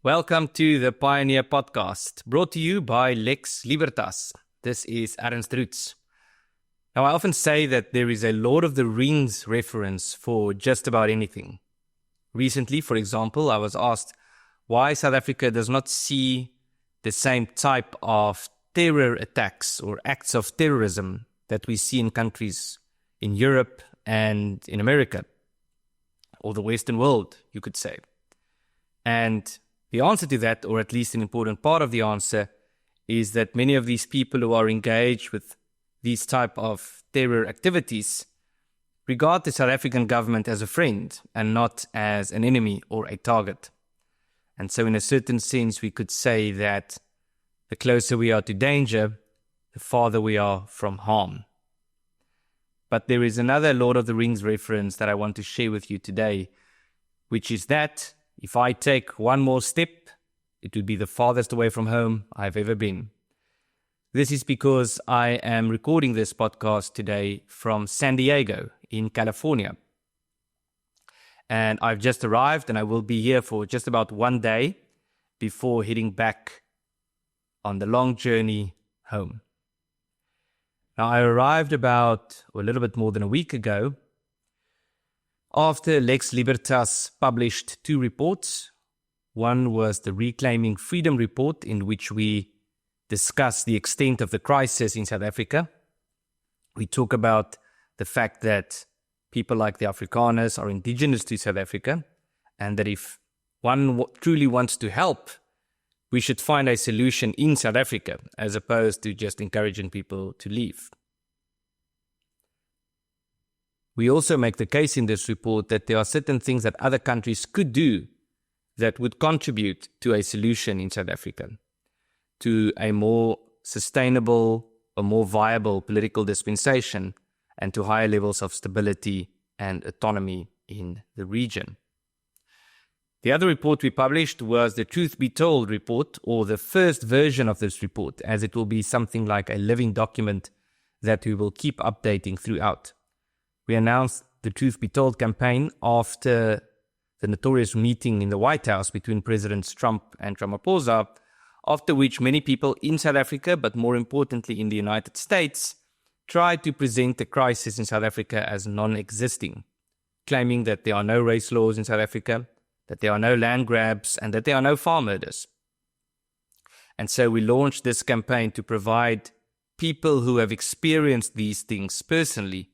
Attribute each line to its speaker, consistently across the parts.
Speaker 1: Welcome to the Pioneer Podcast, brought to you by Lex Libertas. This is Ernst Roots. Now, I often say that there is a Lord of the Rings reference for just about anything. Recently, for example, I was asked why South Africa does not see the same type of terror attacks or acts of terrorism that we see in countries in Europe and in America, or the Western world, you could say. And the answer to that, or at least an important part of the answer, is that many of these people who are engaged with these type of terror activities regard the South African government as a friend and not as an enemy or a target. And so in a certain sense, we could say that the closer we are to danger, the farther we are from harm. But there is another Lord of the Rings reference that I want to share with you today, which is that if I take one more step, it would be the farthest away from home I've ever been. This is because I am recording this podcast today from San Diego in California. And I've just arrived and I will be here for just about one day before heading back on the long journey home. Now, I arrived about a little bit more than a week ago after Lex Libertas published two reports. One was the Reclaiming Freedom report, in which we discuss the extent of the crisis in South Africa. We talk about the fact that people like the Afrikaners are indigenous to South Africa, and that if one truly wants to help, we should find a solution in South Africa, as opposed to just encouraging people to leave. We also make the case in this report that there are certain things that other countries could do that would contribute to a solution in South Africa, to a more sustainable or more viable political dispensation, and to higher levels of stability and autonomy in the region. The other report we published was the Truth Be Told report, or the first version of this report, as it will be something like a living document that we will keep updating throughout. We announced the Truth Be Told campaign after the notorious meeting in the White House between Presidents Trump and Ramaphosa, after which many people in South Africa, but more importantly in the United States, tried to present the crisis in South Africa as non-existing, claiming that there are no race laws in South Africa, that there are no land grabs, and that there are no farm murders. And so we launched this campaign to provide people who have experienced these things personally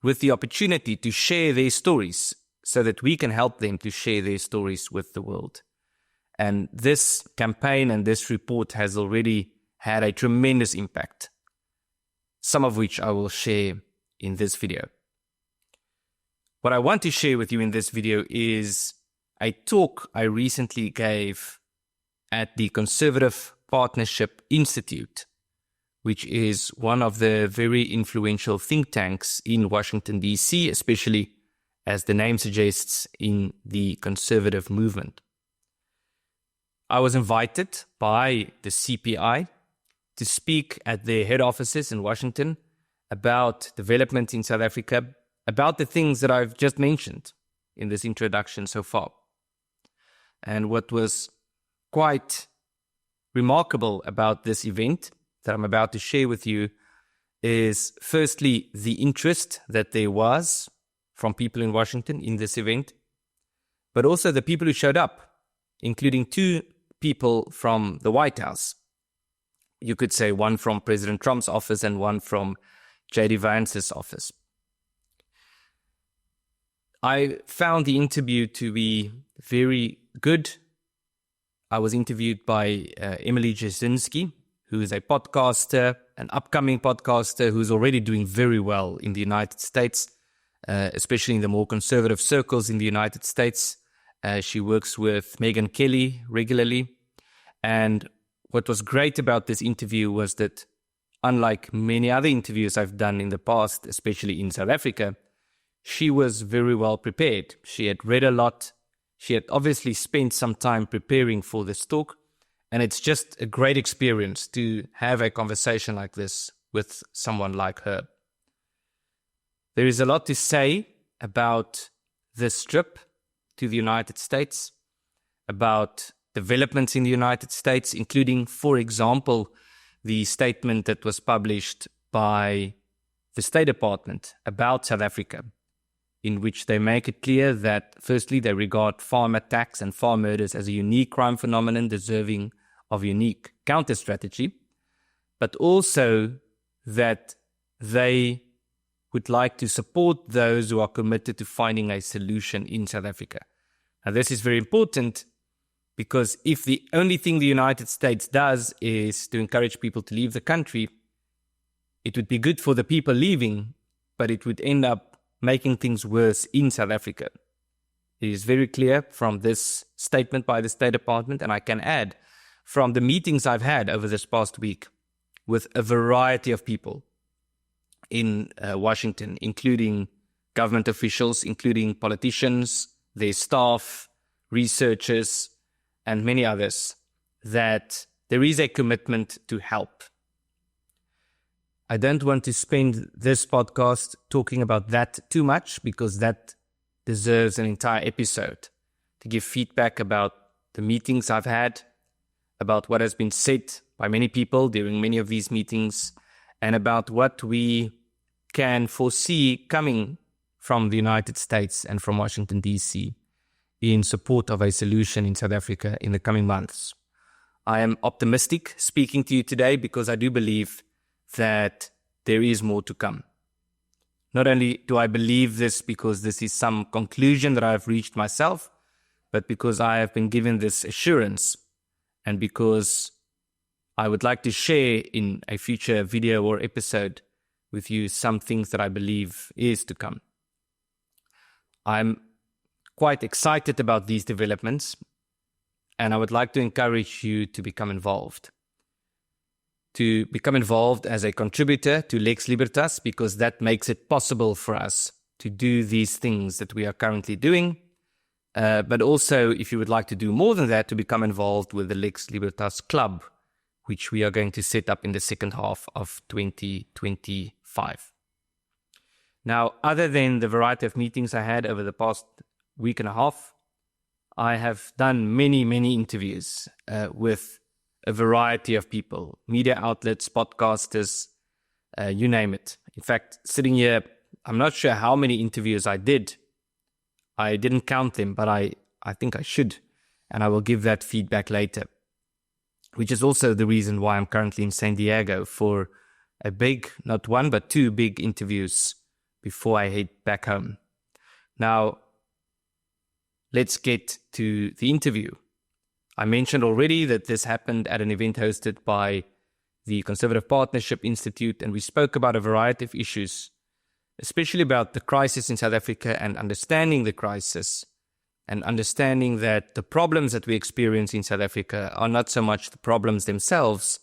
Speaker 1: with the opportunity to share their stories so that we can help them to share their stories with the world. And this campaign and this report has already had a tremendous impact, some of which I will share in this video. What I want to share with you in this video is a talk I recently gave at the Conservative Partnership Institute, which is one of the very influential think tanks in Washington, D.C., especially, as the name suggests, in the conservative movement. I was invited by the CPI to speak at their head offices in Washington about development in South Africa, about the things that I've just mentioned in this introduction so far. And what was quite remarkable about this event that I'm about to share with you is, firstly, the interest that there was from people in Washington in this event, but also the people who showed up, including two people from the White House. You could say one from President Trump's office and one from J.D. Vance's office. I found the interview to be very good. I was interviewed by Emily Jashinsky, who is a podcaster, an upcoming podcaster who's already doing very well in the United States, especially in the more conservative circles in the United States. She works with Megyn Kelly regularly. And what was great about this interview was that, unlike many other interviews I've done in the past, especially in South Africa, she was very well prepared. She had read a lot. She had obviously spent some time preparing for this talk. And it's just a great experience to have a conversation like this with someone like her. There is a lot to say about this trip to the United States, about developments in the United States, including, for example, the statement that was published by the State Department about South Africa, in which they make it clear that, firstly, they regard farm attacks and farm murders as a unique crime phenomenon deserving of unique counter-strategy, but also that they would like to support those who are committed to finding a solution in South Africa. Now, this is very important because if the only thing the United States does is to encourage people to leave the country, it would be good for the people leaving, but it would end up making things worse in South Africa. It is very clear from this statement by the State Department, and I can add from the meetings I've had over this past week with a variety of people in Washington, including government officials, including politicians, their staff, researchers, and many others, that there is a commitment to help. I don't want to spend this podcast talking about that too much because that deserves an entire episode to give feedback about the meetings I've had, about what has been said by many people during many of these meetings, and about what we can foresee coming from the United States and from Washington, D.C. in support of a solution in South Africa in the coming months. I am optimistic speaking to you today because I do believe that there is more to come. Not only do I believe this because this is some conclusion that I have reached myself, but because I have been given this assurance and because I would like to share in a future video or episode with you some things that I believe is to come. I'm quite excited about these developments, and I would like to encourage you to become involved. To become involved as a contributor to Lex Libertas, because that makes it possible for us to do these things that we are currently doing. But also, if you would like to do more than that, to become involved with the Lex Libertas Club, which we are going to set up in the second half of 2025. Now, other than the variety of meetings I had over the past week and a half, I have done many, many interviews with a variety of people, media outlets, podcasters, you name it. In fact, sitting here, I'm not sure how many interviews I did. I didn't count them, but I think I should, and I will give that feedback later, which is also the reason why I'm currently in San Diego for a big, not one, but two big interviews before I head back home. Now, let's get to the interview. I mentioned already that this happened at an event hosted by the Conservative Partnership Institute, and we spoke about a variety of issues, especially about the crisis in South Africa and understanding the crisis, and understanding that the problems that we experience in South Africa are not so much the problems themselves,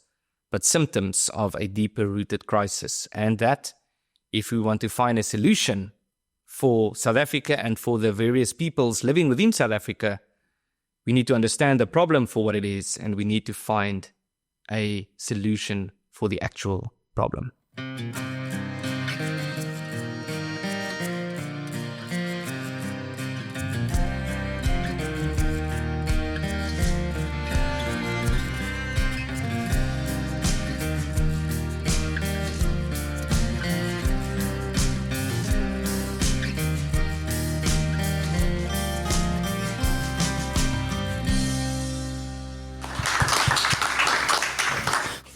Speaker 1: but symptoms of a deeper rooted crisis. And that if we want to find a solution for South Africa and for the various peoples living within South Africa, we need to understand the problem for what it is, and we need to find a solution for the actual problem.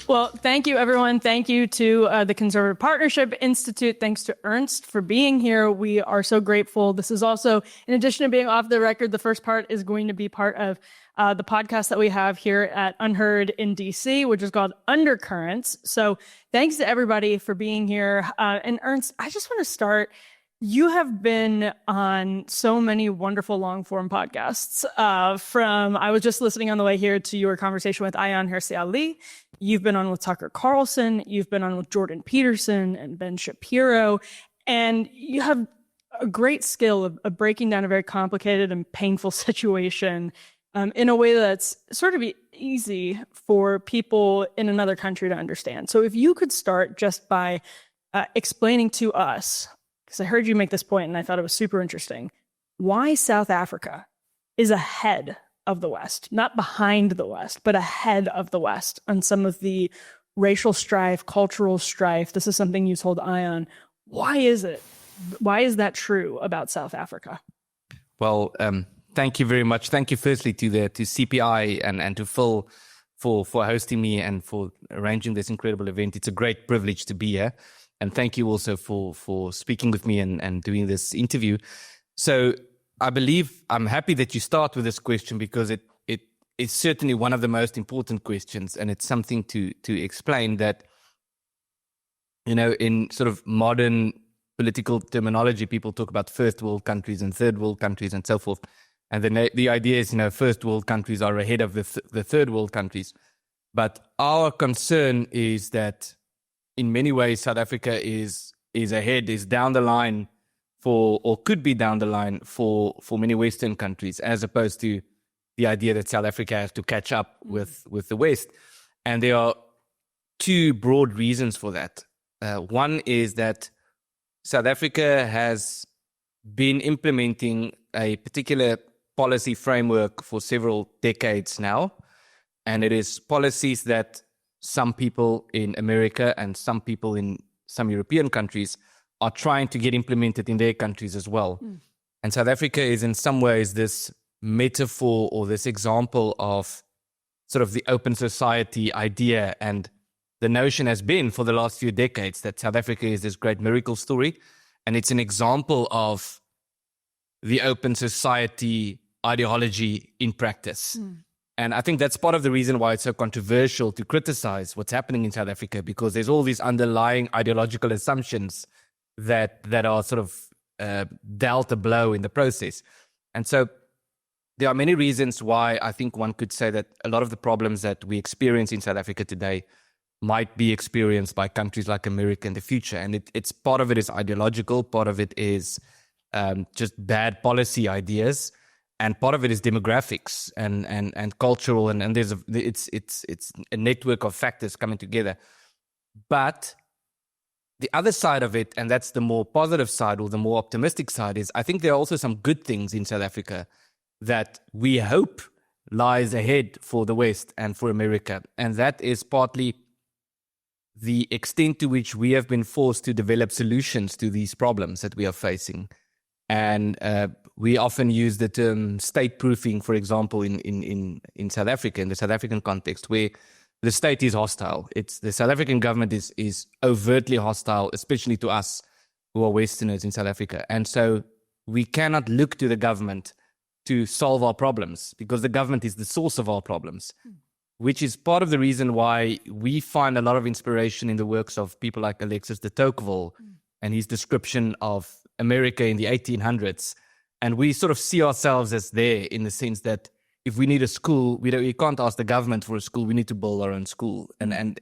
Speaker 2: Well, thank you, everyone. Thank you to the Conservative Partnership Institute. Thanks to Ernst for being here. We are so grateful. This is also, in addition to being off the record, the first part is going to be part of the podcast that we have here at Unheard in DC, which is called Undercurrents. So thanks to everybody for being here. And Ernst, I just want to start. You have been on so many wonderful long-form podcasts. I was just listening on the way here to your conversation with Ayaan Hirsi Ali. You've been on with Tucker Carlson. You've been on with Jordan Peterson and Ben Shapiro. And you have a great skill of breaking down a very complicated and painful situation in a way that's sort of easy for people in another country to understand. So if you could start just by explaining to us, because I heard you make this point and I thought it was super interesting, why South Africa is ahead of the West, not behind the West, but ahead of the West on some of the racial strife, cultural strife. This is something you told Ion. Why is it? Why is that true about South Africa?
Speaker 1: Well, thank you very much. Thank you firstly to CPI and to Phil for hosting me and for arranging this incredible event. It's a great privilege to be here. And thank you also for speaking with me and doing this interview. So I believe I'm happy that you start with this question because it's certainly one of the most important questions, and it's something to explain that, in sort of modern political terminology, people talk about first world countries and third world countries and so forth. And then the idea is, first world countries are ahead of the third world countries. But our concern is that in many ways, South Africa is ahead, is down the line or could be down the line for many Western countries, as opposed to the idea that South Africa has to catch up with the West. And there are two broad reasons for that. One is that South Africa has been implementing a particular policy framework for several decades now. And it is policies that some people in America and some people in some European countries are trying to get implemented in their countries as well. And South Africa is in some ways this metaphor or this example of sort of the open society idea. And the notion has been for the last few decades that South Africa is this great miracle story. And it's an example of the open society ideology in practice. And I think that's part of the reason why it's so controversial to criticize what's happening in South Africa, because there's all these underlying ideological assumptions that are sort of dealt a blow in the process. And so there are many reasons why I think one could say that a lot of the problems that we experience in South Africa today might be experienced by countries like America in the future. And it's part of it is ideological, part of it is just bad policy ideas, and part of it is demographics and cultural, and it's a network of factors coming together. But the other side of it, and that's the more positive side or the more optimistic side, is I think there are also some good things in South Africa that we hope lies ahead for the West and for America. And that is partly the extent to which we have been forced to develop solutions to these problems that we are facing. And we often use the term state proofing, for example, in South Africa, in the South African context, where the state is hostile. It's the South African government is overtly hostile, especially to us who are Westerners in South Africa. And so we cannot look to the government to solve our problems, because the government is the source of our problems, which is part of the reason why we find a lot of inspiration in the works of people like Alexis de Tocqueville and his description of America in the 1800s. And we sort of see ourselves as there, in the sense that if we need a school, we can't ask the government for a school. We need to build our own school. And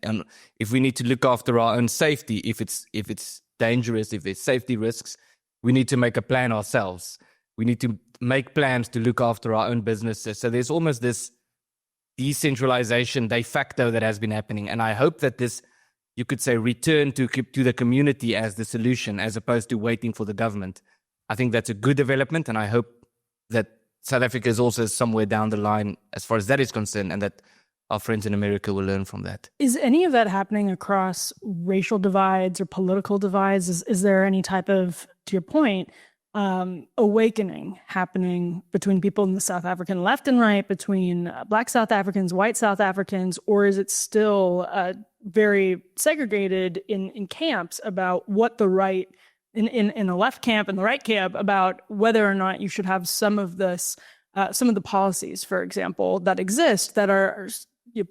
Speaker 1: if we need to look after our own safety, if it's dangerous, if there's safety risks, we need to make a plan ourselves. We need to make plans to look after our own businesses. So there's almost this decentralization de facto that has been happening. And I hope that this, you could say, return to the community as the solution, as opposed to waiting for the government. I think that's a good development, and I hope that South Africa is also somewhere down the line as far as that is concerned, and that our friends in America will learn from that.
Speaker 2: Is any of that happening across racial divides or political divides? Is there any type of, to your point, awakening happening between people in the South African left and right, between Black South Africans, white South Africans, or is it still very segregated in camps about what the right, in the left camp and the right camp, about whether or not you should have some of this, some of the policies, for example, that exist that are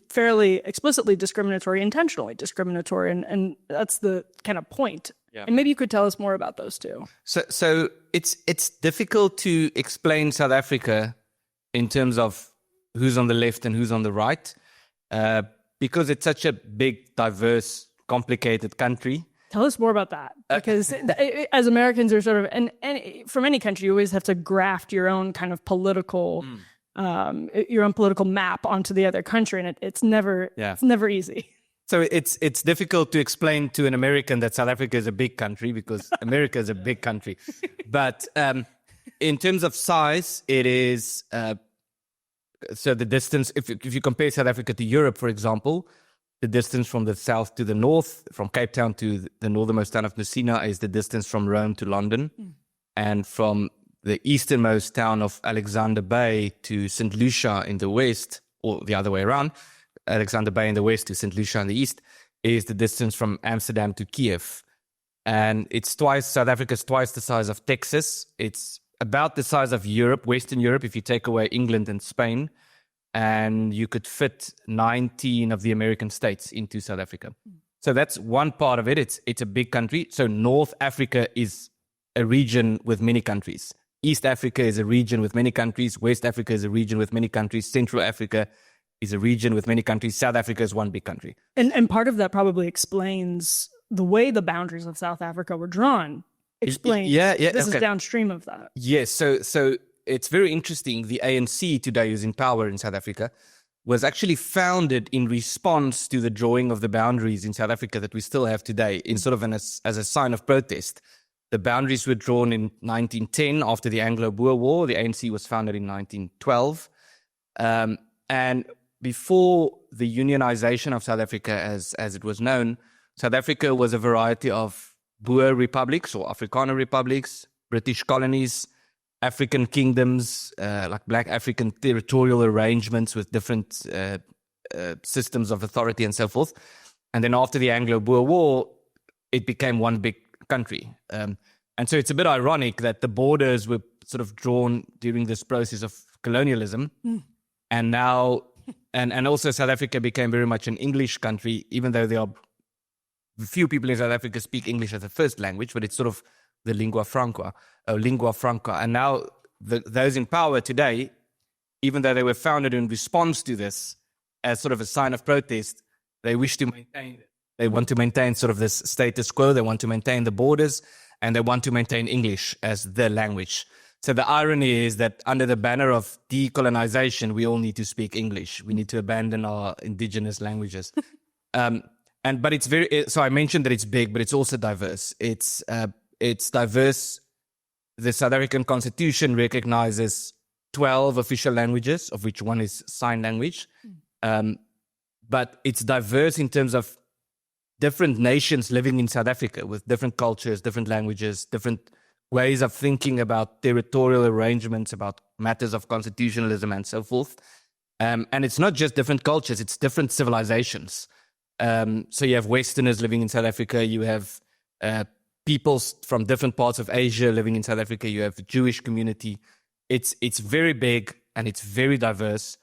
Speaker 2: fairly explicitly discriminatory, intentionally discriminatory, and that's the kind of point. Yeah. And maybe you could tell us more about those two.
Speaker 1: So it's difficult to explain South Africa in terms of who's on the left and who's on the right, because it's such a big, diverse, complicated country.
Speaker 2: Tell us more about that, because as Americans are sort of, and from any country, you always have to graft your own kind of political, your own political map onto the other country, and it's never easy.
Speaker 1: So it's difficult to explain to an American that South Africa is a big country, because America is a big country. But in terms of size, it is So the distance, if you compare South Africa to Europe, for example, the distance from the south to the north, from Cape Town to the northernmost town of Messina, is the distance from Rome to London. And from the easternmost town of Alexander Bay to St. Lucia in the west, or the other way around, Alexander Bay in the west to St. Lucia in the east, is the distance from Amsterdam to Kiev. And South Africa's twice the size of Texas. It's about the size of Europe, Western Europe, if you take away England and Spain. And you could fit 19 of the American states into South Africa. So that's one part of it. It's a big country. So North Africa is a region with many countries. East Africa is a region with many countries. West Africa is a region with many countries. Central Africa is a region with many countries. South Africa is one big country.
Speaker 2: And part of that probably explains the way the boundaries of South Africa were drawn. Explain. This is downstream of that.
Speaker 1: Yes. So it's very interesting. The ANC today, who's in power in South Africa, was actually founded in response to the drawing of the boundaries in South Africa that we still have today, in sort of as a sign of protest. The boundaries were drawn in 1910 after the Anglo-Boer War. The ANC was founded in 1912. And before the unionization of South Africa, as it was known, South Africa was a variety of Boer republics or Afrikaner republics, British colonies, African kingdoms, like Black African territorial arrangements with different systems of authority and so forth. And then after the Anglo-Boer War, it became one big country. And so it's a bit ironic that the borders were sort of drawn during this process of colonialism. And now, and also South Africa became very much an English country, even though there are few people in South Africa speak English as a first language, but it's sort of the lingua franca. And now those in power today, even though they were founded in response to this as sort of a sign of protest, they wish to maintain it. They want to maintain sort of this status quo. They want to maintain the borders, and they want to maintain English as their language. So the irony is that under the banner of decolonization, we all need to speak English. We need to abandon our indigenous languages. But it's very, so I mentioned that it's big, but it's also diverse. It's diverse. The South African Constitution recognizes 12 official languages, of which one is sign language. But it's diverse in terms of different nations living in South Africa with different cultures, different languages, different ways of thinking about territorial arrangements, about matters of constitutionalism and so forth. And it's not just different cultures, it's different civilizations. So you have Westerners living in South Africa, you have people from different parts of Asia living in South Africa, you have the Jewish community. It's very big and it's very diverse.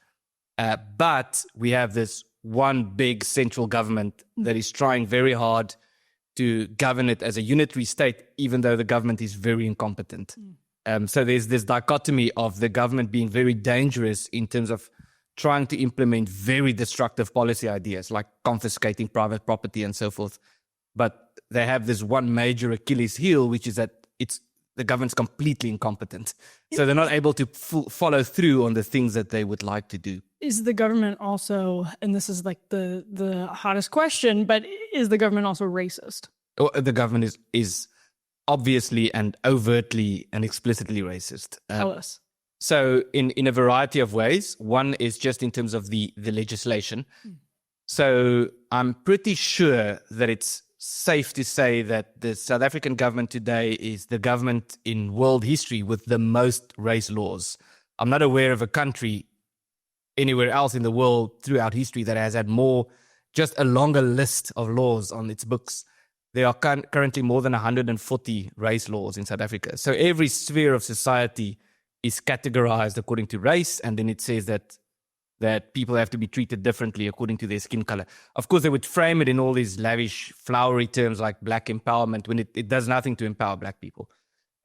Speaker 1: But we have this one big central government that is trying very hard to govern it as a unitary state, even though the government is very incompetent. So there's this dichotomy of the government being very dangerous in terms of trying to implement very destructive policy ideas like confiscating private property and so forth. But they have this one major Achilles heel, which is that the government's completely incompetent. So they're not able to follow through on the things that they would like to do.
Speaker 2: Is the government also, and this is like the hottest question, but is the government also racist?
Speaker 1: The government is obviously and overtly and explicitly racist.
Speaker 2: Tell us.
Speaker 1: So in a variety of ways. One is just in terms of the legislation. So I'm pretty sure that it's safe to say that the South African government today is the government in world history with the most race laws. I'm not aware of a country anywhere else in the world throughout history that has had just a longer list of laws on its books. There are currently more than 140 race laws in South Africa. So every sphere of society is categorized according to race, and then it says that people have to be treated differently according to their skin color. Of course, they would frame it in all these lavish, flowery terms like black empowerment when it does nothing to empower black people.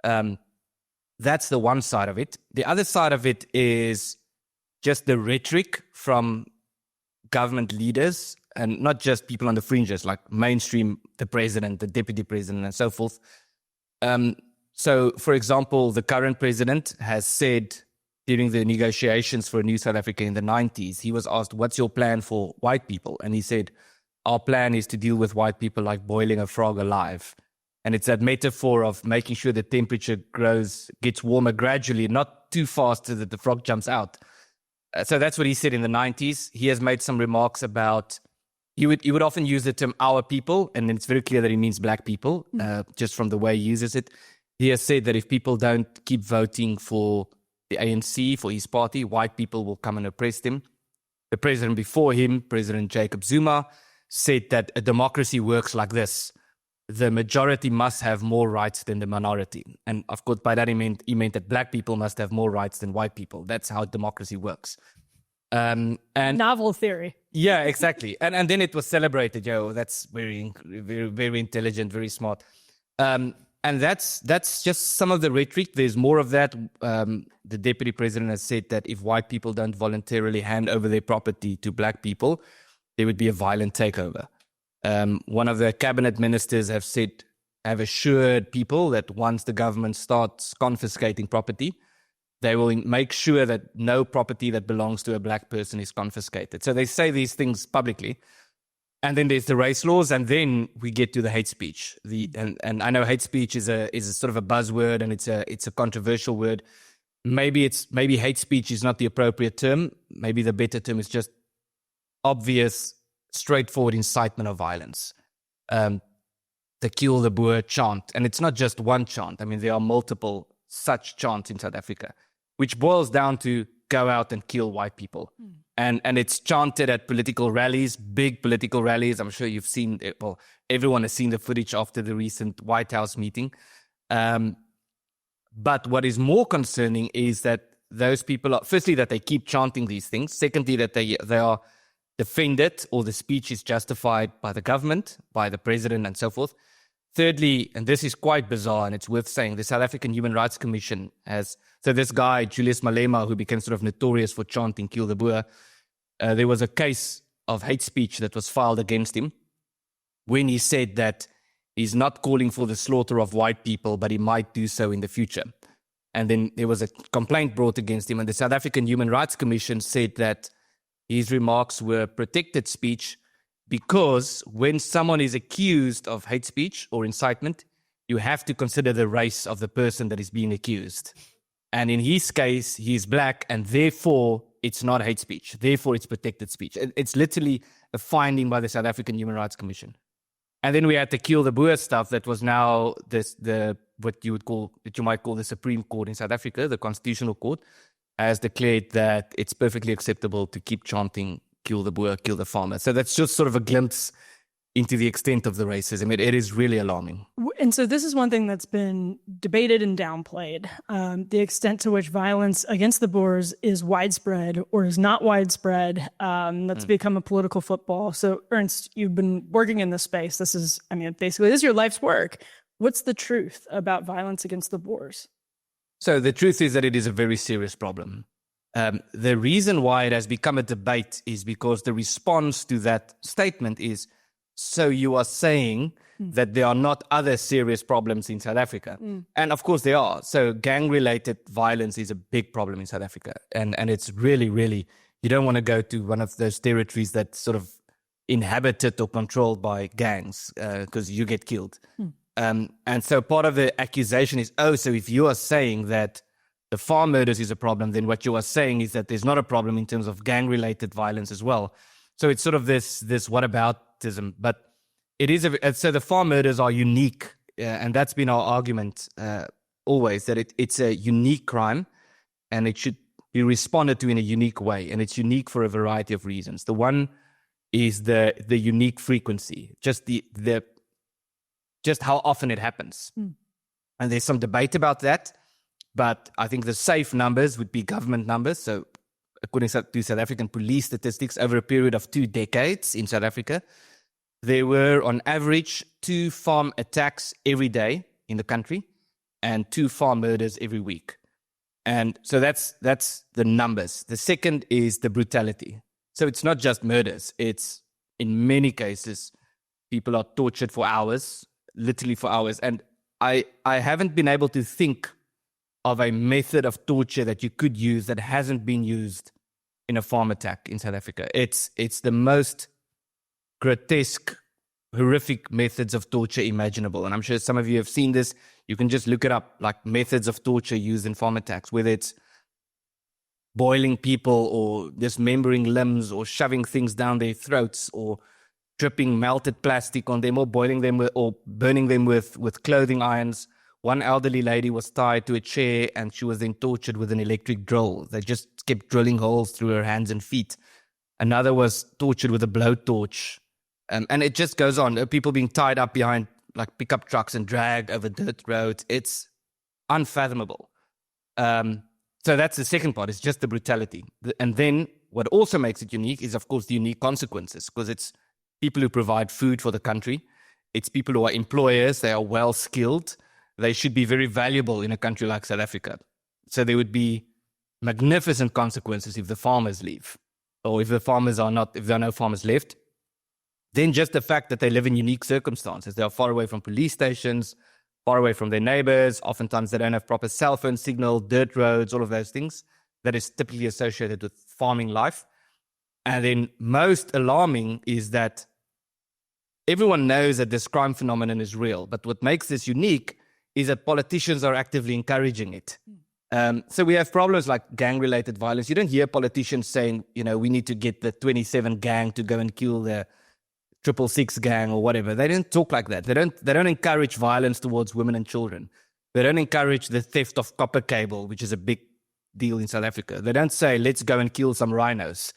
Speaker 1: That's the one side of it. The other side of it is just the rhetoric from government leaders, and not just people on the fringes, like mainstream, the president, the deputy president, and so forth. So, for example, the current president has said during the negotiations for a new South Africa in the 90s, he was asked, what's your plan for white people? And he said, our plan is to deal with white people like boiling a frog alive. And it's that metaphor of making sure the temperature gets warmer gradually, not too fast so that the frog jumps out. So that's what he said in the 90s. He has made some remarks about, he would often use the term our people, and it's very clear that he means black people, just from the way he uses it. He has said that if people don't keep voting for the ANC, for his party, white people will come and oppress them. The president before him, President Jacob Zuma, said that a democracy works like this. The majority must have more rights than the minority. And of course, by that he meant that black people must have more rights than white people. That's how democracy works. And
Speaker 2: novel theory.
Speaker 1: Yeah, exactly. And then it was celebrated. That's very, very, very intelligent, very smart. And that's just some of the rhetoric. There's more of that. The deputy president has said that if white people don't voluntarily hand over their property to black people, there would be a violent takeover. One of the cabinet ministers have assured people that once the government starts confiscating property, they will make sure that no property that belongs to a black person is confiscated. So they say these things publicly. And then there's the race laws, and then we get to the hate speech. And I know hate speech is a sort of a buzzword, and it's a controversial word. Maybe hate speech is not the appropriate term. Maybe the better term is just obvious, straightforward incitement of violence. The Kill the Boer chant, and it's not just one chant. I mean, there are multiple such chants in South Africa, which boils down to go out and kill white people. And it's chanted at political rallies, big political rallies. I'm sure you've seen it. Well, everyone has seen the footage after the recent White House meeting. But what is more concerning is that those people firstly, that they keep chanting these things. Secondly, that they are defended, or the speech is justified by the government, by the president, and so forth. Thirdly, and this is quite bizarre, and it's worth saying, the South African Human Rights Commission so this guy, Julius Malema, who became sort of notorious for chanting Kill the Boer, there was a case of hate speech that was filed against him when he said that he's not calling for the slaughter of white people, but he might do so in the future. And then there was a complaint brought against him, and the South African Human Rights Commission said that his remarks were protected speech because when someone is accused of hate speech or incitement, you have to consider the race of the person that is being accused. And in his case, he's black, and therefore it's not hate speech. Therefore, it's protected speech. It's literally a finding by the South African Human Rights Commission. And then we had the Kill the Boer stuff that was now what you might call the Supreme Court in South Africa, the Constitutional Court, has declared that it's perfectly acceptable to keep chanting kill the Boer, kill the farmer. So that's just sort of a glimpse into the extent of the racism. It is really alarming.
Speaker 2: And so this is one thing that's been debated and downplayed. The extent to which violence against the Boers is widespread or is not widespread. That's become a political football. So Ernst, you've been working in this space. This is your life's work. What's the truth about violence against the Boers?
Speaker 1: So the truth is that it is a very serious problem. The reason why it has become a debate is because the response to that statement is, so you are saying that there are not other serious problems in South Africa. And of course there are. So gang-related violence is a big problem in South Africa. And it's really, really, you don't want to go to one of those territories that's sort of inhabited or controlled by gangs because you get killed. And so part of the accusation is, so if you are saying that the farm murders is a problem, then what you are saying is that there's not a problem in terms of gang-related violence as well. So it's sort of this whataboutism, but it is so the farm murders are unique, and that's been our argument always, that it's a unique crime, and it should be responded to in a unique way, and it's unique for a variety of reasons. The one is the unique frequency, just just how often it happens, and there's some debate about that. But I think the safe numbers would be government numbers. So according to South African police statistics, over a period of 2 decades in South Africa, there were on average 2 farm attacks every day in the country and 2 farm murders every week. And so that's the numbers. The second is the brutality. So it's not just murders. It's, in many cases, people are tortured for hours, literally for hours. And I haven't been able to think of a method of torture that you could use that hasn't been used in a farm attack in South Africa. It's the most grotesque, horrific methods of torture imaginable. And I'm sure some of you have seen this. You can just look it up, like methods of torture used in farm attacks, whether it's boiling people or dismembering limbs or shoving things down their throats or dripping melted plastic on them or boiling them or burning them with clothing irons. One elderly lady was tied to a chair and she was then tortured with an electric drill. They just kept drilling holes through her hands and feet. Another was tortured with a blowtorch. And it just goes on. People being tied up behind like pickup trucks and dragged over dirt roads. It's unfathomable. So that's the second part. It's just the brutality. And then what also makes it unique is, of course, the unique consequences, because it's people who provide food for the country. It's people who are employers. They are well-skilled. They should be very valuable in a country like South Africa. So there would be magnificent consequences if the farmers leave, or if there are no farmers left. Then just the fact that they live in unique circumstances. They are far away from police stations, far away from their neighbors. Oftentimes they don't have proper cell phone signal, dirt roads, all of those things that is typically associated with farming life. And then most alarming is that everyone knows that this crime phenomenon is real. But what makes this unique is that politicians are actively encouraging it. So we have problems like gang-related violence. You don't hear politicians saying, we need to get the 27 gang to go and kill the 666 gang or whatever. They don't talk like that. They don't encourage violence towards women and children. They don't encourage the theft of copper cable, which is a big deal in South Africa. They don't say, let's go and kill some rhinos.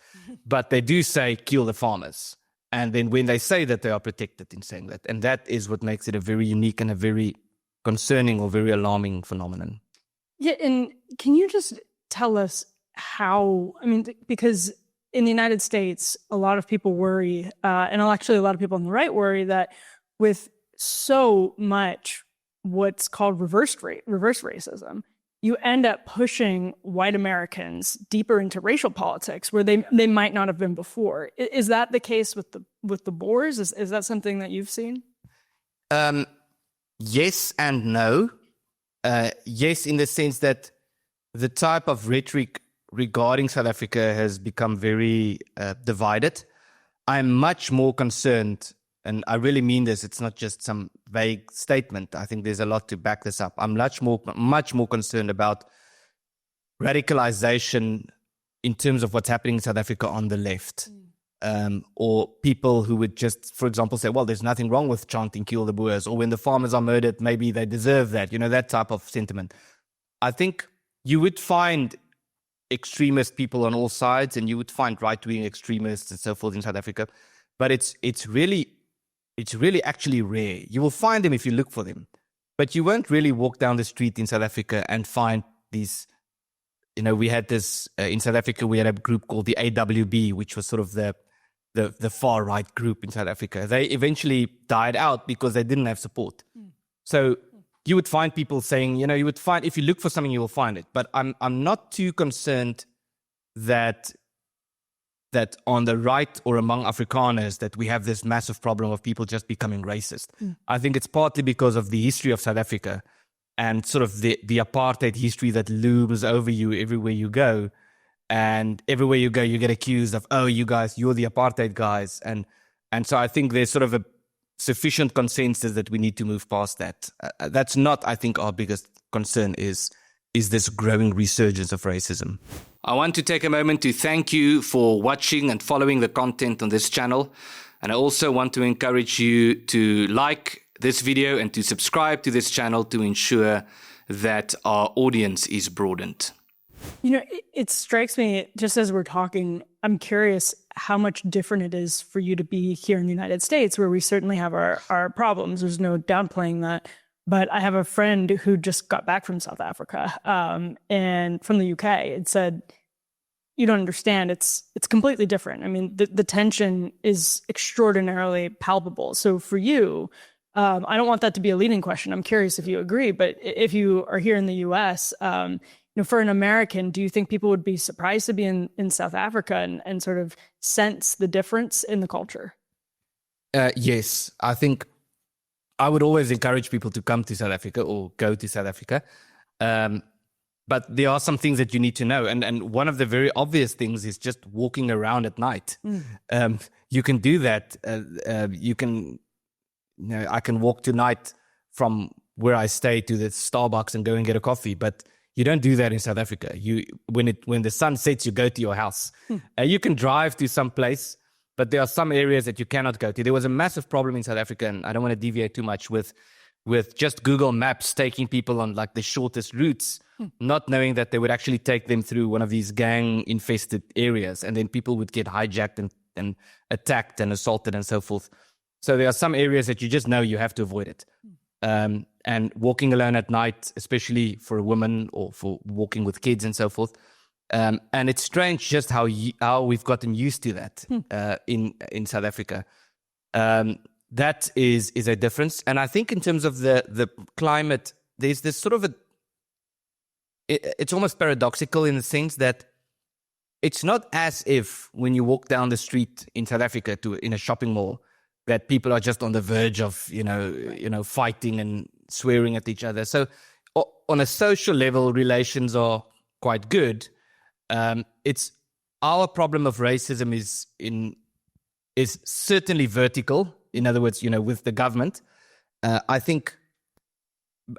Speaker 1: But they do say, kill the farmers. And then when they say that, they are protected in saying that. And that is what makes it a very unique and a very concerning or very alarming phenomenon.
Speaker 2: Yeah, and can you just tell us how, because in the United States, a lot of people worry, and actually a lot of people on the right worry that with so much what's called reverse racism, you end up pushing white Americans deeper into racial politics where they might not have been before. Is that the case with the Boers? Is that something that you've seen?
Speaker 1: Yes and no. Yes, in the sense that the type of rhetoric regarding South Africa has become very divided. I'm much more concerned, and I really mean this, it's not just some vague statement. I think there's a lot to back this up. I'm much more concerned about radicalization in terms of what's happening in South Africa on the left. Or people who would just, for example, say, well, there's nothing wrong with chanting kill the Boers, or when the farmers are murdered, maybe they deserve that, that type of sentiment. I think you would find extremist people on all sides, and you would find right-wing extremists and so forth in South Africa, but it's really actually rare. You will find them if you look for them, but you won't really walk down the street in South Africa and find these. We had this in South Africa. We had a group called the AWB, which was sort of the far right group in South Africa. They eventually died out because they didn't have support. So you would find people saying, you would find, if you look for something, you will find it. But I'm not too concerned that on the right or among Afrikaners that we have this massive problem of people just becoming racist. I think it's partly because of the history of South Africa and sort of the apartheid history that looms over you everywhere you go. And everywhere you go, you get accused of, oh, you guys, you're the apartheid guys. And so I think there's sort of a sufficient consensus that we need to move past that. That's not, I think, our biggest concern is this growing resurgence of racism. I want to take a moment to thank you for watching and following the content on this channel. And I also want to encourage you to like this video and to subscribe to this channel to ensure that our audience is broadened.
Speaker 2: It strikes me, just as we're talking, I'm curious how much different it is for you to be here in the United States, where we certainly have our problems. There's no downplaying that. But I have a friend who just got back from South Africa and from the UK and said, you don't understand, it's completely different. The tension is extraordinarily palpable. So for you, I don't want that to be a leading question. I'm curious if you agree, but if you are here in the US, for an American, do you think people would be surprised to be in South Africa and sort of sense the difference in the culture?
Speaker 1: Yes, I think I would always encourage people to come to South Africa or go to South Africa. But there are some things that you need to know. And one of the very obvious things is just walking around at night. You can do that. I can walk tonight from where I stay to the Starbucks and go and get a coffee. But You don't do that in South Africa. When the sun sets, you go to your house. You can drive to some place, but there are some areas that you cannot go to. There was a massive problem in South Africa, and I don't want to deviate too much with just Google Maps taking people on like the shortest routes, not knowing that they would actually take them through one of these gang-infested areas, and then people would get hijacked and attacked and assaulted and so forth. So there are some areas that you just know you have to avoid it. And walking alone at night, especially for a woman or for walking with kids and so forth. And it's strange just how we've gotten used to that in South Africa. That is a difference. And I think in terms of the climate, there's this sort of it's almost paradoxical in the sense that it's not as if when you walk down the street in South Africa in a shopping mall, that people are just on the verge of, fighting and swearing at each other. So on a social level, relations are quite good. It's our problem of racism is certainly vertical. In other words, with the government, I think,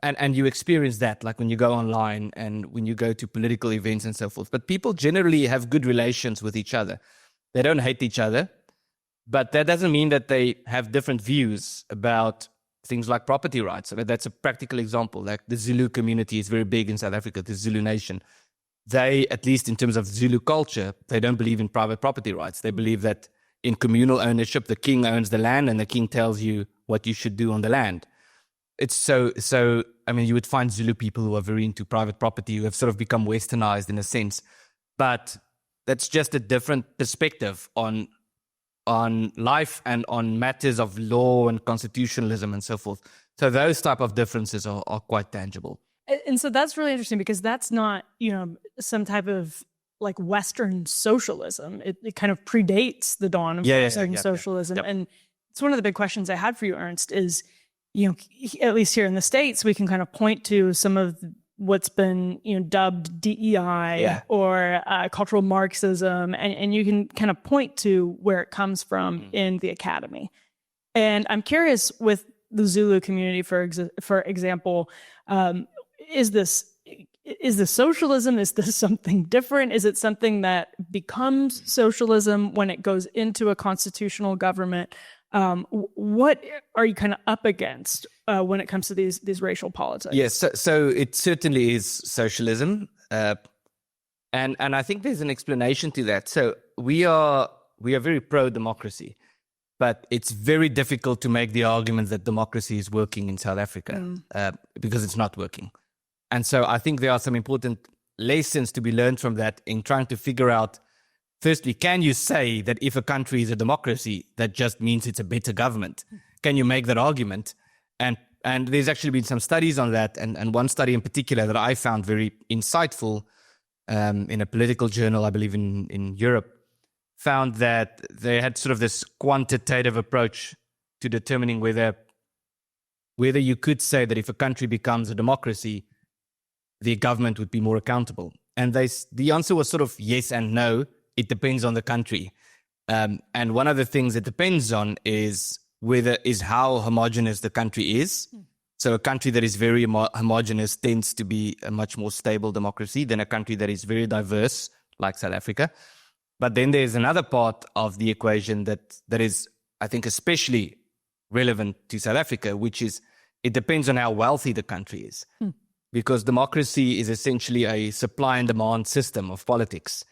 Speaker 1: and you experience that, like when you go online and when you go to political events and so forth. But people generally have good relations with each other. They don't hate each other. But that doesn't mean that they have different views about things like property rights. I mean, that's a practical example. Like the Zulu community is very big in South Africa, the Zulu nation. They, at least in terms of Zulu culture, they don't believe in private property rights. They believe that in communal ownership, the king owns the land and the king tells you what you should do on the land. It's so, I mean, you would find Zulu people who are very into private property, who have sort of become westernized in a sense. But that's just a different perspective on life and on matters of law and constitutionalism and so forth. So those type of differences are quite tangible.
Speaker 2: And so that's really interesting because that's not, some type of like Western socialism. It kind of predates the dawn of Western socialism. And it's one of the big questions I had for you, Ernst, is, at least here in the States, we can kind of point to some of what's been dubbed DEI or cultural Marxism, and you can kind of point to where it comes from in the academy. And I'm curious with the Zulu community, for example, is this socialism? Is this something different? Is it something that becomes socialism when it goes into a constitutional government? What are you kind of up against when it comes to these racial politics?
Speaker 1: Yes, so it certainly is socialism, and I think there's an explanation to that. So we are very pro-democracy, but it's very difficult to make the argument that democracy is working in South Africa because it's not working. And so I think there are some important lessons to be learned from that in trying to figure out, firstly, can you say that if a country is a democracy, that just means it's a better government? Can you make that argument? And there's actually been some studies on that, and one study in particular that I found very insightful in a political journal, I believe in Europe, found that they had sort of this quantitative approach to determining whether you could say that if a country becomes a democracy, the government would be more accountable. And the answer was sort of yes and no. It depends on the country. And one of the things it depends on is how homogenous the country is. So a country that is very homogenous tends to be a much more stable democracy than a country that is very diverse, like South Africa. But then there's another part of the equation that is, I think, especially relevant to South Africa, which is it depends on how wealthy the country is. Because democracy is essentially a supply and demand system of politics.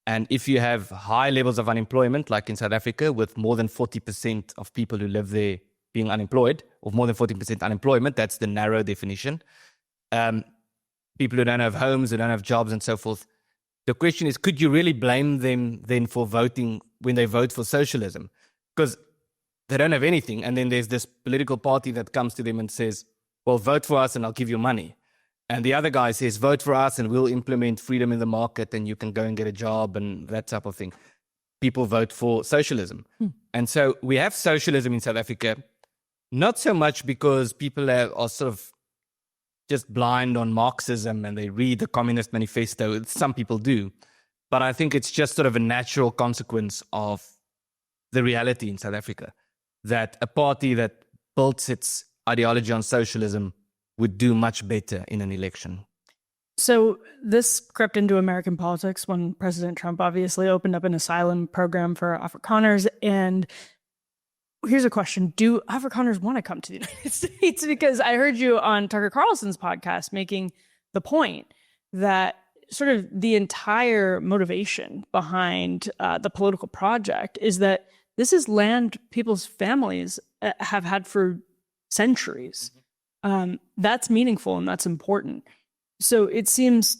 Speaker 1: And if you have high levels of unemployment, like in South Africa, with more than 40% of people who live there being unemployed, or more than 40% unemployment, that's the narrow definition. People who don't have homes, who don't have jobs and so forth. The question is, could you really blame them then for voting when they vote for socialism? Because they don't have anything. And then there's this political party that comes to them and says, well, vote for us and I'll give you money. And the other guy says, vote for us and we'll implement freedom in the market and you can go and get a job and that type of thing. People vote for socialism. And so we have socialism in South Africa, not so much because people are sort of just blind on Marxism and they read the Communist Manifesto. Some people do. But I think it's just sort of a natural consequence of the reality in South Africa, that a party that builds its ideology on socialism would do much better in an election.
Speaker 2: So this crept into American politics when President Trump obviously opened up an asylum program for Afrikaners. And here's a question. Do Afrikaners want to come to the United States? Because I heard you on Tucker Carlson's podcast making the point that sort of the entire motivation behind the political project is that this is land people's families have had for centuries. That's meaningful and that's important. So it seems,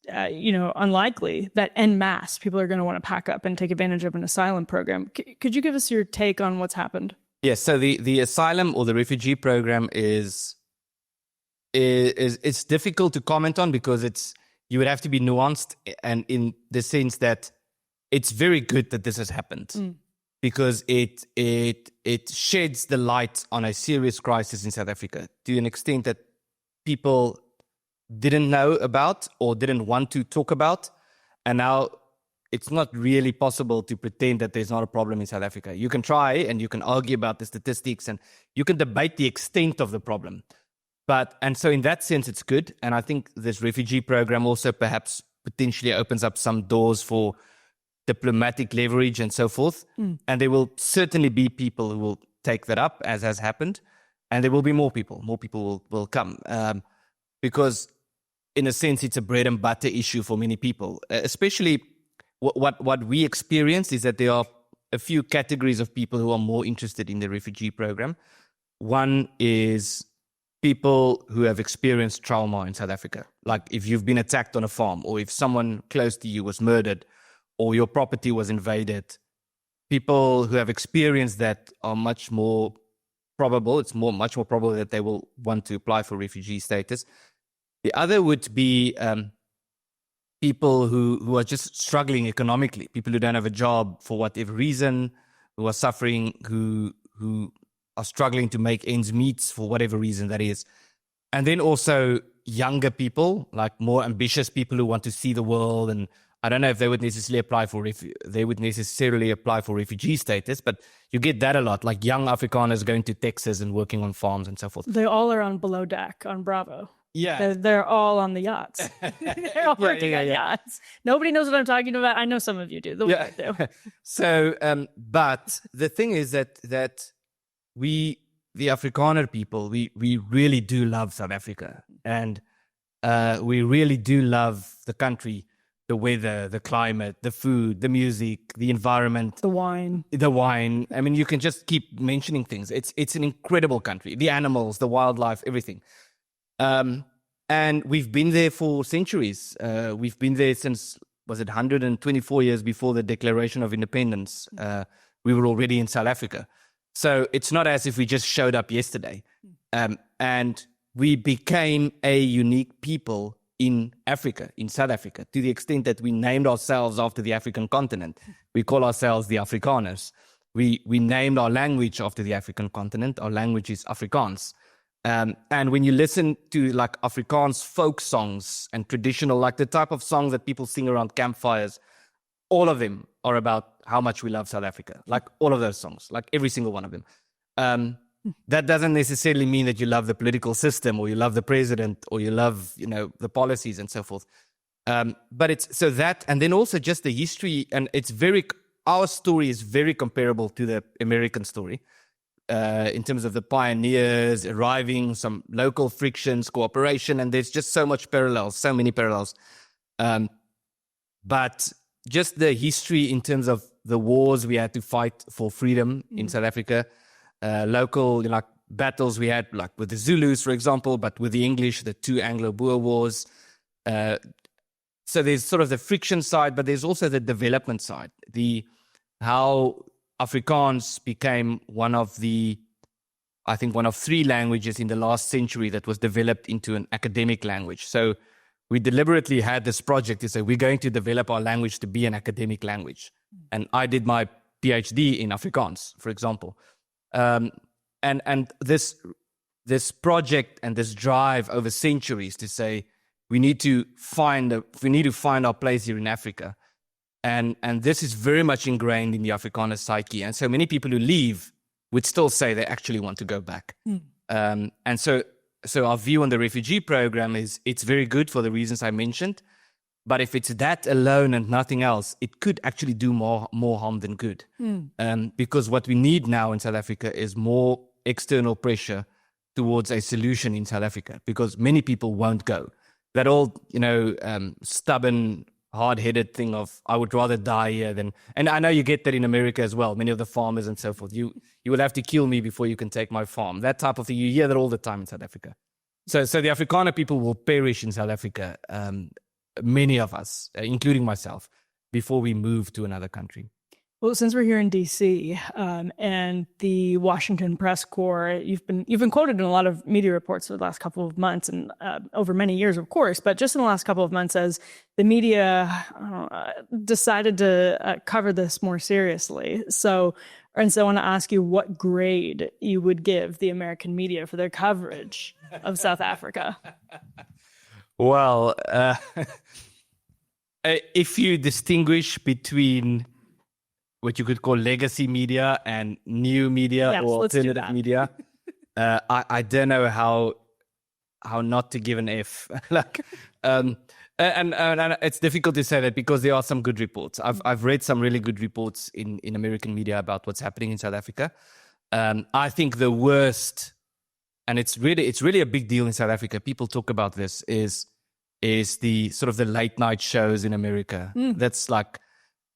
Speaker 2: unlikely that en masse people are going to want to pack up and take advantage of an asylum program. Could you give us your take on what's happened?
Speaker 1: Yes. So the asylum or the refugee program is it's difficult to comment on because you would have to be nuanced, and in the sense that it's very good that this has happened because it sheds the light on a serious crisis in South Africa to an extent that people didn't know about or didn't want to talk about. And now it's not really possible to pretend that there's not a problem in South Africa. You can try and you can argue about the statistics and you can debate the extent of the problem. And so in that sense, it's good. And I think this refugee program also perhaps potentially opens up some doors for diplomatic leverage and so forth. And there will certainly be people who will take that up, as has happened. And there will be more people. More people will come. Because in a sense, it's a bread and butter issue for many people. Especially what we experience is that there are a few categories of people who are more interested in the refugee program. One is people who have experienced trauma in South Africa. Like if you've been attacked on a farm, or if someone close to you was murdered, or your property was invaded. People who have experienced that are much more probable. It's much more probable that they will want to apply for refugee status. The other would be people who are just struggling economically, people who don't have a job for whatever reason, who are suffering, who are struggling to make ends meet for whatever reason that is. And then also younger people, like more ambitious people who want to see the world. And I don't know if they would necessarily apply for refugee status, but you get that a lot, like young Afrikaners going to Texas and working on farms and so forth.
Speaker 2: They all are on below deck on Bravo.
Speaker 1: Yeah.
Speaker 2: They're all on the yachts. They're all working on yachts. Nobody knows what I'm talking about. I know some of you do. I do.
Speaker 1: So, but the thing is that we, the Afrikaner people, we really do love South Africa. And we really do love the country, the weather, the climate, the food, the music, the environment.
Speaker 2: The wine.
Speaker 1: I mean, you can just keep mentioning things. It's an incredible country. The animals, the wildlife, everything. And we've been there for centuries. We've been there since, 124 years before the Declaration of Independence. We were already in South Africa. So it's not as if we just showed up yesterday. And we became a unique people in Africa, in South Africa, to the extent that we named ourselves after the African continent. We call ourselves the Afrikaners. We named our language after the African continent. Our language is Afrikaans. And when you listen to like Afrikaans folk songs and traditional, like the type of songs that people sing around campfires, all of them are about how much we love South Africa. Like all of those songs, like every single one of them. That doesn't necessarily mean that you love the political system or you love the president or you love, the policies and so forth. But it's so that, and then also just the history, and our story is very comparable to the American story. In terms of the pioneers arriving, some local frictions, cooperation, and there's just so many parallels. But just the history in terms of the wars we had to fight for freedom in South Africa, local battles we had, like with the Zulus, for example, but with the English, the two Anglo-Boer wars. So there's sort of the friction side, but there's also the development side, how Afrikaans became one of three languages in the last century that was developed into an academic language. So we deliberately had this project to say, we're going to develop our language to be an academic language. And I did my PhD in Afrikaans, for example. And this project and this drive over centuries to say, we need to find our place here in Africa. And this is very much ingrained in the Afrikaner psyche. And so many people who leave would still say they actually want to go back. And so so our view on the refugee program is it's very good for the reasons I mentioned. But if it's that alone and nothing else, it could actually do more harm than good. Because what we need now in South Africa is more external pressure towards a solution in South Africa, because many people won't go. That old, stubborn, hard-headed thing of I would rather die here than, and I know you get that in America as well. Many of the farmers and so forth. You will have to kill me before you can take my farm. That type of thing. You hear that all the time in South Africa. So the Afrikaner people will perish in South Africa. Many of us, including myself, before we move to another country.
Speaker 2: Well, since we're here in DC and the Washington press corps, you've been quoted in a lot of media reports for the last couple of months and over many years, of course, but just in the last couple of months as the media decided to cover this more seriously. So I want to ask you what grade you would give the American media for their coverage of South Africa.
Speaker 1: Well, if you distinguish between what you could call legacy media and new media or alternative media, I don't know how not to give an F. And it's difficult to say that because there are some good reports. I've read some really good reports in American media about what's happening in South Africa. I think the worst, and it's really a big deal in South Africa. People talk about this is the sort of the late night shows in America. That's like,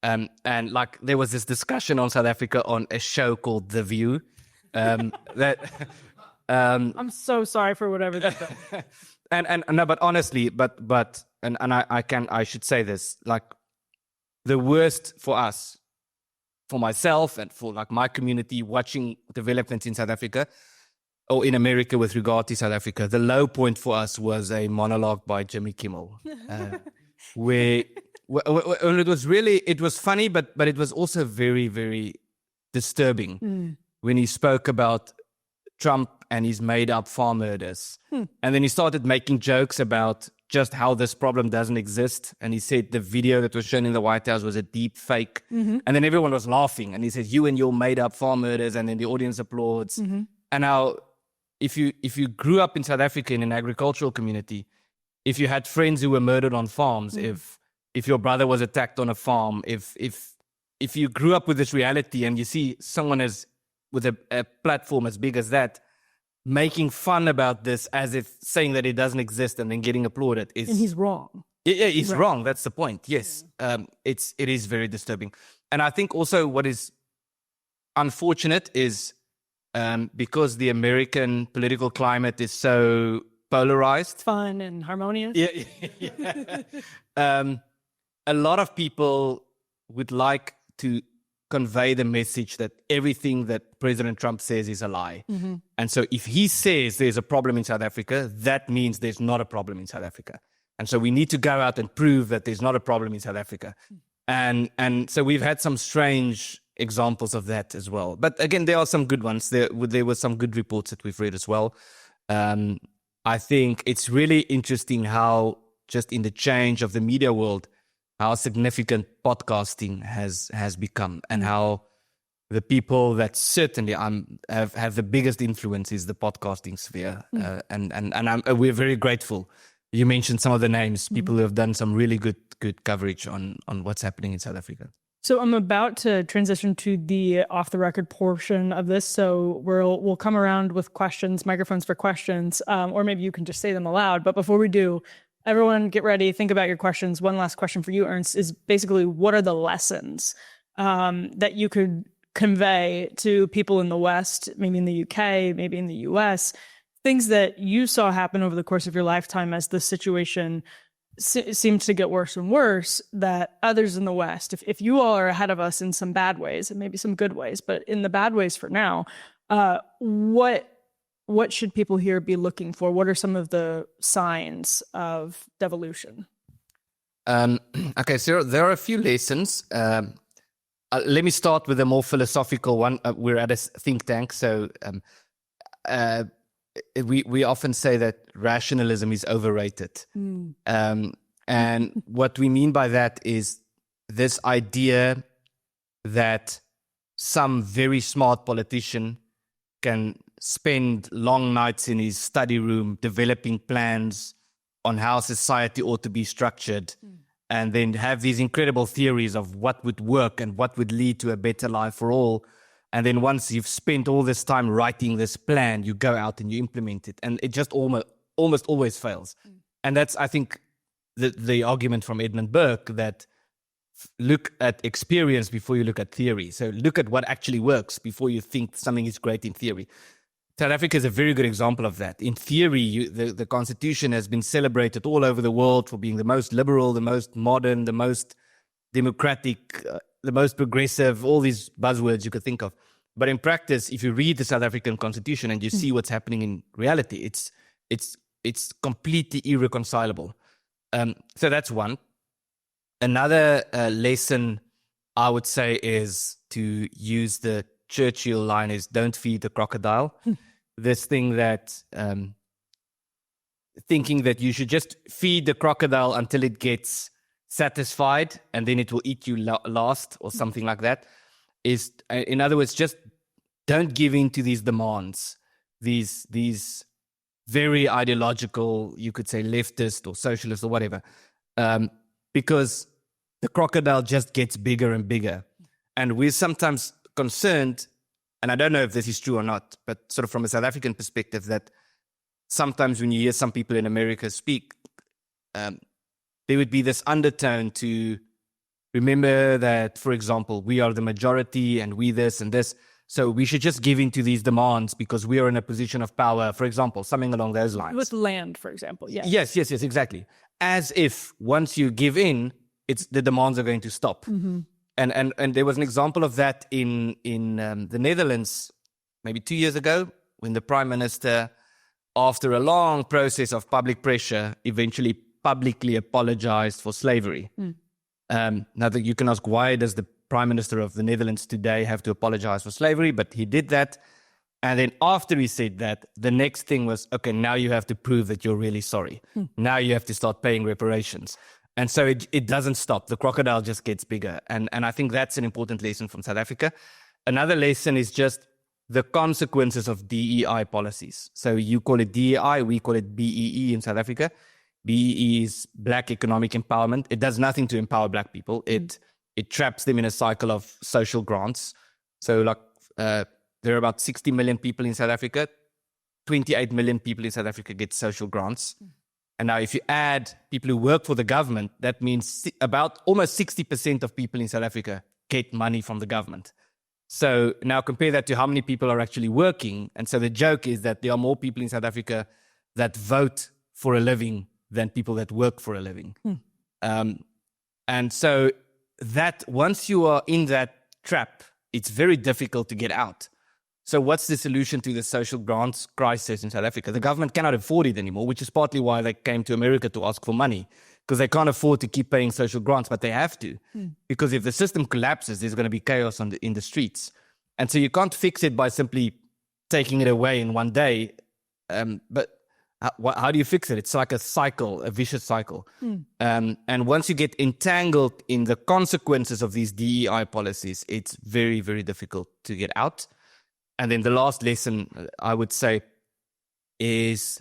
Speaker 1: and like there was this discussion on South Africa on a show called The View. I'm
Speaker 2: so sorry for whatever that.
Speaker 1: and no, but honestly, I should say this, like the worst for us, for myself and for like my community watching developments in South Africa or in America with regard to South Africa, the low point for us was a monologue by Jimmy Kimmel, where it was funny, but it was also very, very disturbing when he spoke about Trump and his made-up farm murders. And then he started making jokes about just how this problem doesn't exist. And he said the video that was shown in the White House was a deep fake. And then everyone was laughing. And he said, you and your made-up farm murders. And then the audience applauds. And now, if you grew up in South Africa in an agricultural community, if you had friends who were murdered on farms, if your brother was attacked on a farm, if you grew up with this reality and you see someone with a platform as big as that, making fun about this as if saying that it doesn't exist and then getting applauded is...
Speaker 2: And he's wrong.
Speaker 1: Yeah, he's wrong. That's the point. Yes. It is very disturbing. And I think also what is unfortunate is because the American political climate is so polarized.
Speaker 2: Fun and harmonious.
Speaker 1: Yeah. A lot of people would like to convey the message that everything that President Trump says is a lie. And so if he says there's a problem in South Africa, that means there's not a problem in South Africa. And so we need to go out and prove that there's not a problem in South Africa. And so we've had some strange examples of that as well. But again, there are some good ones. There were some good reports that we've read as well. I think it's really interesting how just in the change of the media world, how significant podcasting has become, and how the people that certainly have the biggest influence is the podcasting sphere. And we're very grateful. You mentioned some of the names, people who have done some really good coverage on what's happening in South Africa.
Speaker 2: So I'm about to transition to the off-the-record portion of this. So we'll come around with questions, microphones for questions, or maybe you can just say them aloud. But before we do, everyone get ready, think about your questions. One last question for you, Ernst, is basically what are the lessons that you could convey to people in the West, maybe in the UK, maybe in the US, things that you saw happen over the course of your lifetime as the situation seems to get worse and worse, that others in the West, if you all are ahead of us in some bad ways and maybe some good ways, but in the bad ways for now, what should people here be looking for? What are some of the signs of devolution?
Speaker 1: Okay, so there are a few lessons. Let me start with a more philosophical one. We're at a think tank, so we often say that rationalism is overrated. And what we mean by that is this idea that some very smart politician can spend long nights in his study room developing plans on how society ought to be structured, and then have these incredible theories of what would work and what would lead to a better life for all. And then once you've spent all this time writing this plan, you go out and you implement it. And it just almost always fails. And that's, I think, the argument from Edmund Burke, that look at experience before you look at theory. So look at what actually works before you think something is great in theory. South Africa is a very good example of that. In theory, the Constitution has been celebrated all over the world for being the most liberal, the most modern, the most democratic, the most progressive, all these buzzwords you could think of. But in practice, if you read the South African Constitution and you see what's happening in reality, it's completely irreconcilable. So that's one. Another lesson I would say is to use the Churchill line is don't feed the crocodile. This thing that thinking that you should just feed the crocodile until it gets satisfied and then it will eat you last or something like that is, in other words, just don't give in to these demands, these very ideological, you could say leftist or socialist or whatever, because the crocodile just gets bigger and bigger. And we're sometimes concerned, and I don't know if this is true or not, but sort of from a South African perspective, that sometimes when you hear some people in America speak, there would be this undertone to remember that, for example, we are the majority and we this and this, so we should just give in to these demands because we are in a position of power, for example, something along those lines.
Speaker 2: With land, for example, yeah.
Speaker 1: Yes, exactly. As if once you give in, the demands are going to stop.
Speaker 2: Mm-hmm.
Speaker 1: And there was an example of that in the Netherlands maybe 2 years ago, when the Prime Minister, after a long process of public pressure, eventually publicly apologized for slavery. Now that you can ask, why does the Prime Minister of the Netherlands today have to apologize for slavery? But he did that. And then after he said that, the next thing was, okay, now you have to prove that you're really sorry. Now you have to start paying reparations. And so it doesn't stop. The crocodile just gets bigger. And I think that's an important lesson from South Africa. Another lesson is just the consequences of DEI policies. So you call it DEI, we call it BEE in South Africa. BEE is Black Economic Empowerment. It does nothing to empower Black people. It traps them in a cycle of social grants. So like there are about 60 million people in South Africa. 28 million people in South Africa get social grants. And now if you add people who work for the government, that means about almost 60% of people in South Africa get money from the government. So now compare that to how many people are actually working. And so the joke is that there are more people in South Africa that vote for a living than people that work for a living. And so that once you are in that trap, it's very difficult to get out. So what's the solution to the social grants crisis in South Africa? The government cannot afford it anymore, which is partly why they came to America to ask for money, because they can't afford to keep paying social grants, but they have to. Because if the system collapses, there's going to be chaos in the streets. And so you can't fix it by simply taking it away in one day. But how do you fix it? It's like a cycle, a vicious cycle. And once you get entangled in the consequences of these DEI policies, it's very, very difficult to get out. And then the last lesson I would say is,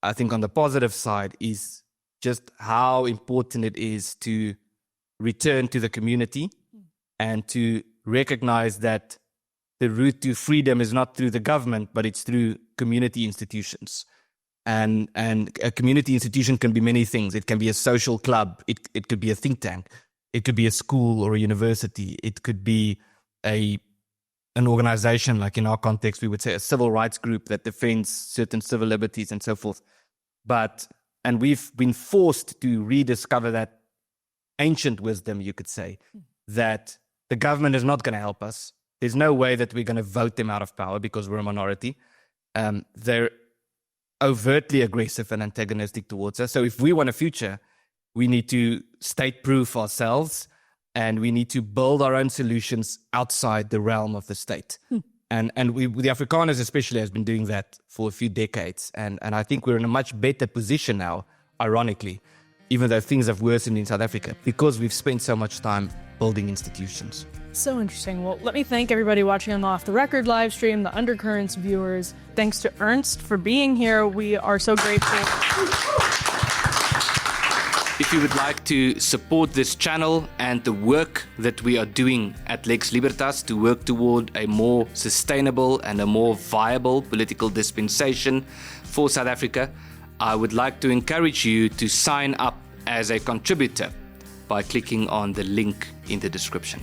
Speaker 1: I think on the positive side, is just how important it is to return to the community and to recognize that the route to freedom is not through the government, but it's through community institutions. And a community institution can be many things. It can be a social club. It could be a think tank. It could be a school or a university. It could be an organization, like in our context, we would say a civil rights group that defends certain civil liberties and so forth. And we've been forced to rediscover that ancient wisdom, you could say, that the government is not going to help us. There's no way that we're going to vote them out of power because we're a minority. They're overtly aggressive and antagonistic towards us. So if we want a future, we need to state-proof ourselves, and we need to build our own solutions outside the realm of the state. And the Afrikaners especially has been doing that for a few decades. And I think we're in a much better position now, ironically, even though things have worsened in South Africa, because we've spent so much time building institutions.
Speaker 2: So interesting. Well, let me thank everybody watching on the Off the Record live stream, the Undercurrents viewers. Thanks to Ernst for being here. We are so grateful.
Speaker 1: If you would like to support this channel and the work that we are doing at Lex Libertas to work toward a more sustainable and a more viable political dispensation for South Africa, I would like to encourage you to sign up as a contributor by clicking on the link in the description.